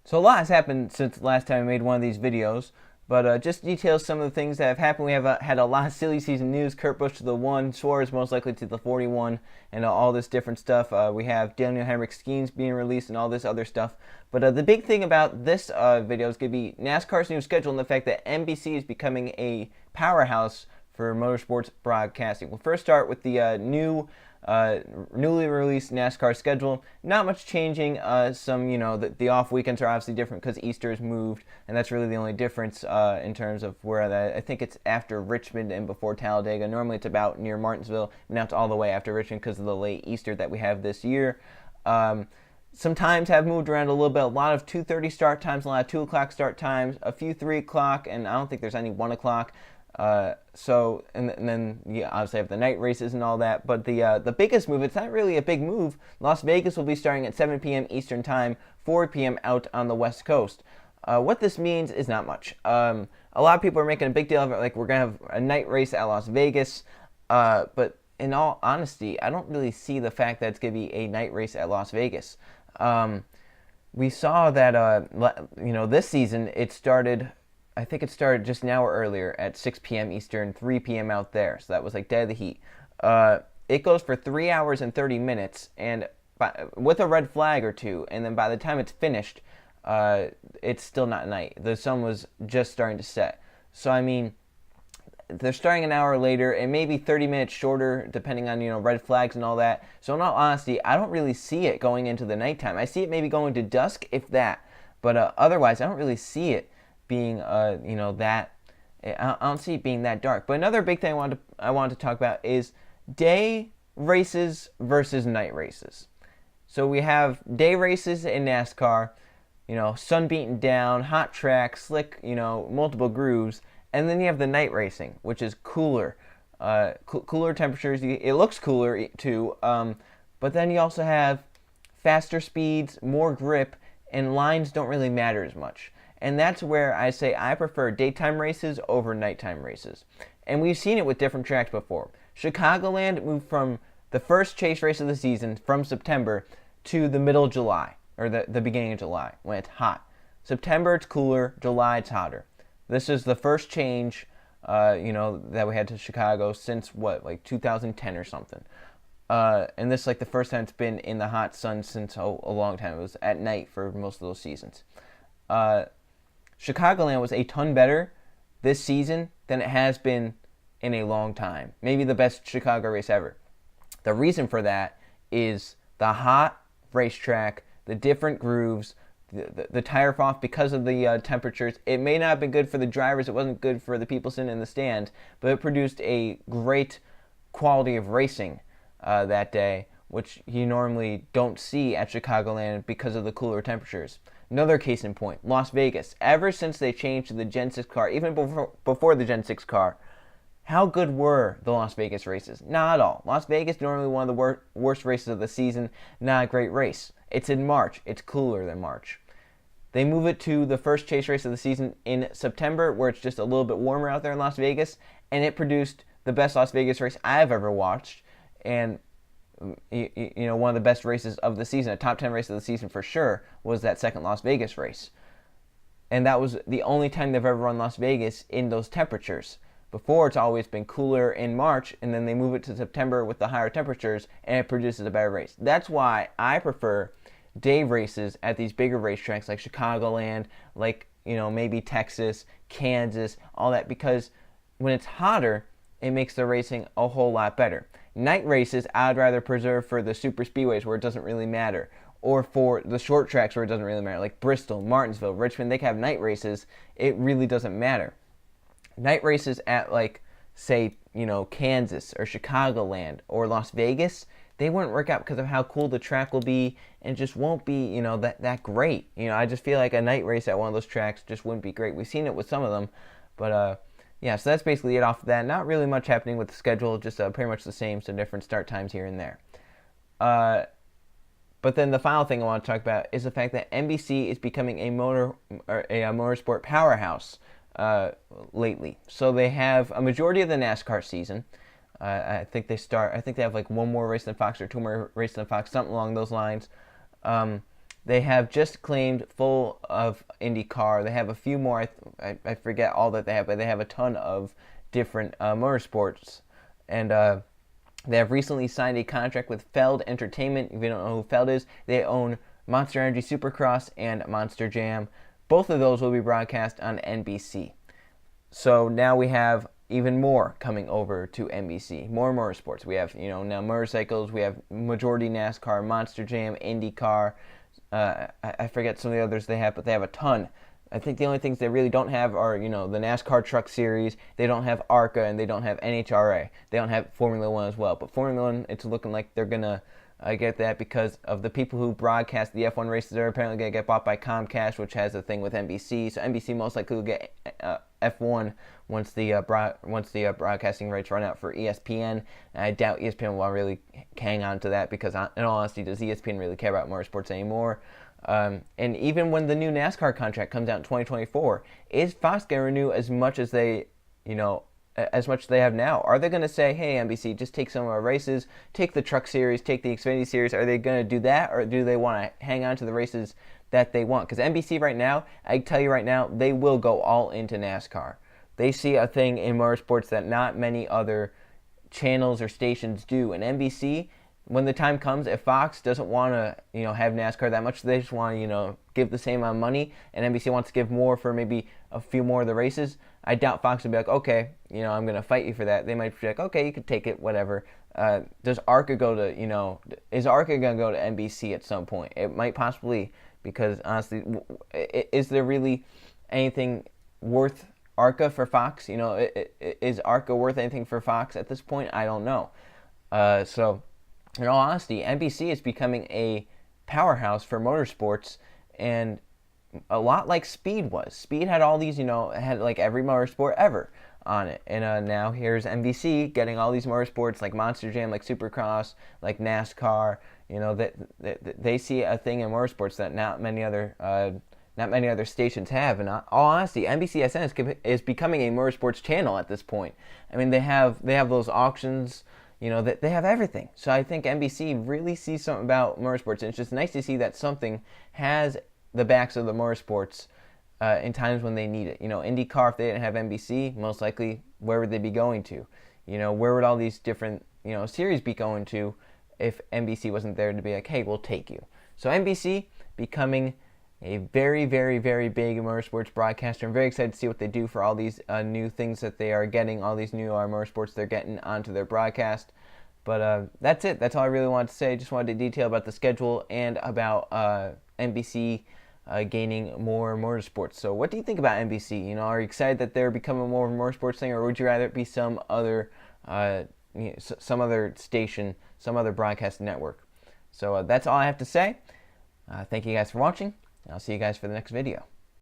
So a lot has happened since the last time I made one of these videos, but just details some of the things that have happened. We have had a lot of silly season news. Kurt Busch to the 1, Suarez most likely to the 41, and all this different stuff. We have Daniel Hemrick's schemes being released and all this other stuff. But the big thing about this video is going to be NASCAR's new schedule and the fact that NBC is becoming a powerhouse for motorsports broadcasting. We'll first start with the newly released NASCAR schedule. Not much changing. The off weekends are obviously different because Easter's moved, and that's really the only difference in terms of where I think it's after Richmond and before Talladega. Normally it's about near Martinsville. Now it's all the way after Richmond because of the late Easter that we have this year. Some times have moved around a little bit. A lot of 2:30 start times, a lot of 2 o'clock start times, a few 3 o'clock, and I don't think there's any 1 o'clock. And then obviously I have the night races and all that. But the biggest move, it's not really a big move. Las Vegas will be starting at 7 p.m. Eastern Time, 4 p.m. out on the West Coast. What this means is not much. A lot of people are making a big deal of it, like we're going to have a night race at Las Vegas. But in all honesty, I don't really see the fact that it's going to be a night race at Las Vegas. We saw that, this season I think it started just an hour earlier at 6 p.m. Eastern, 3 p.m. out there. So that was like dead of the heat. It goes for 3 hours and 30 minutes and with a red flag or two. And then by the time it's finished, it's still not night. The sun was just starting to set. So, I mean, they're starting an hour later and maybe 30 minutes shorter depending on, red flags and all that. So in all honesty, I don't really see it going into the nighttime. I see it maybe going to dusk, if that. But otherwise, I don't really see it being that I don't see it being that dark. But another big thing I wanted to talk about is day races versus night races. So we have day races in NASCAR, sun beaten down, hot track, slick, multiple grooves, and then you have the night racing, which is cooler, cooler temperatures. It looks cooler too, but then you also have faster speeds, more grip, and lines don't really matter as much. And that's where I say I prefer daytime races over nighttime races. And we've seen it with different tracks before. Chicagoland moved from the first chase race of the season from September to the middle of July, or the beginning of July, when it's hot. September it's cooler, July it's hotter. This is the first change, that we had to Chicago since, 2010 or something. And this is like the first time it's been in the hot sun since a long time. It was at night for most of those seasons. Chicagoland was a ton better this season than it has been in a long time. Maybe the best Chicago race ever. The reason for that is the hot racetrack, the different grooves, the tire fall off because of the temperatures. It may not have been good for the drivers. It wasn't good for the people sitting in the stand, but it produced a great quality of racing that day, which you normally don't see at Chicagoland because of the cooler temperatures. Another case in point, Las Vegas. Ever since they changed to the Gen 6 car, even before the Gen 6 car, how good were the Las Vegas races? Not at all. Las Vegas, normally one of the worst races of the season, not a great race. It's in March. It's cooler than March. They move it to the first chase race of the season in September, where it's just a little bit warmer out there in Las Vegas, and it produced the best Las Vegas race I've ever watched, and one of the best races of the season, a top 10 race of the season for sure, was that second Las Vegas race. And that was the only time they've ever run Las Vegas in those temperatures. Before, it's always been cooler in March, and then they move it to September with the higher temperatures, and it produces a better race. That's why I prefer day races at these bigger racetracks like Chicagoland, like, maybe Texas, Kansas, all that, because when it's hotter, it makes the racing a whole lot better. Night races, I'd rather preserve for the super speedways where it doesn't really matter, or for the short tracks where it doesn't really matter, like Bristol, Martinsville, Richmond. They can have night races. It really doesn't matter. Night races at, say, Kansas or Chicagoland or Las Vegas, they wouldn't work out because of how cool the track will be, and just won't be, that great. I just feel like a night race at one of those tracks just wouldn't be great. We've seen it with some of them, but yeah, so that's basically it off of that. Not really much happening with the schedule, just pretty much the same, so different start times here and there. But then the final thing I want to talk about is the fact that NBC is becoming a motorsport powerhouse lately. So they have a majority of the NASCAR season. I think they have like one more race than Fox or two more races than Fox, something along those lines. They have just claimed full of IndyCar. They have a few more. I forget all that they have, but they have a ton of different motorsports. And they have recently signed a contract with FELD Entertainment. If you don't know who FELD is, they own Monster Energy Supercross and Monster Jam. Both of those will be broadcast on NBC. So now we have even more coming over to NBC. More motorsports. We have, now motorcycles. We have majority NASCAR, Monster Jam, IndyCar. I forget some of the others they have, but they have a ton. I think the only things they really don't have are, the NASCAR Truck Series. They don't have ARCA, and they don't have NHRA. They don't have Formula One as well. But Formula One, it's looking like they're going to get that because of the people who broadcast the F1 races are apparently going to get bought by Comcast, which has a thing with NBC. So NBC most likely will get F1 once the broadcasting rights run out for ESPN. And I doubt ESPN will really hang on to that because, in all honesty, does ESPN really care about motorsports anymore? And even when the new NASCAR contract comes out in 2024, is Fox going to renew as much as they, as much as they have now? Are they going to say, hey, NBC, just take some of our races, take the Truck Series, take the Xfinity Series? Are they going to do that, or do they want to hang on to the races that they want? Because NBC right now, I can tell you right now, they will go all into NASCAR. They see a thing in motorsports that not many other channels or stations do. And NBC, when the time comes, if Fox doesn't want to, have NASCAR that much, they just want to, give the same amount of money, and NBC wants to give more for maybe a few more of the races, I doubt Fox would be like, okay, I'm going to fight you for that. They might be like, okay, you could take it, whatever. Does ARCA go to, is ARCA going to go to NBC at some point? It might possibly, because honestly, is there really anything worth ARCA for Fox? Is ARCA worth anything for Fox at this point? I don't know. So, in all honesty, NBC is becoming a powerhouse for motorsports, and a lot like Speed was. Speed had all these, had like every motorsport ever on it. And now here's NBC getting all these motorsports like Monster Jam, like Supercross, like NASCAR. They see a thing in motorsports that not many other stations have. And all honesty, NBCSN is becoming a motorsports channel at this point. I mean, they have those auctions. They have everything. So I think NBC really sees something about motorsports, and it's just nice to see that something has the backs of the motorsports in times when they need it. IndyCar, if they didn't have NBC, most likely, where would they be going to? Where would all these different, series be going to if NBC wasn't there to be like, hey, we'll take you. So NBC becoming a very, very, very big motorsports broadcaster. I'm very excited to see what they do for all these new things that they are getting, all these new motorsports they're getting onto their broadcast. But that's it. That's all I really wanted to say. Just wanted to detail about the schedule and about NBC gaining more motorsports. So what do you think about NBC? Are you excited that they're becoming more of a motorsports thing, or would you rather it be some other station, some other broadcast network? So that's all I have to say. Thank you guys for watching. I'll see you guys for the next video.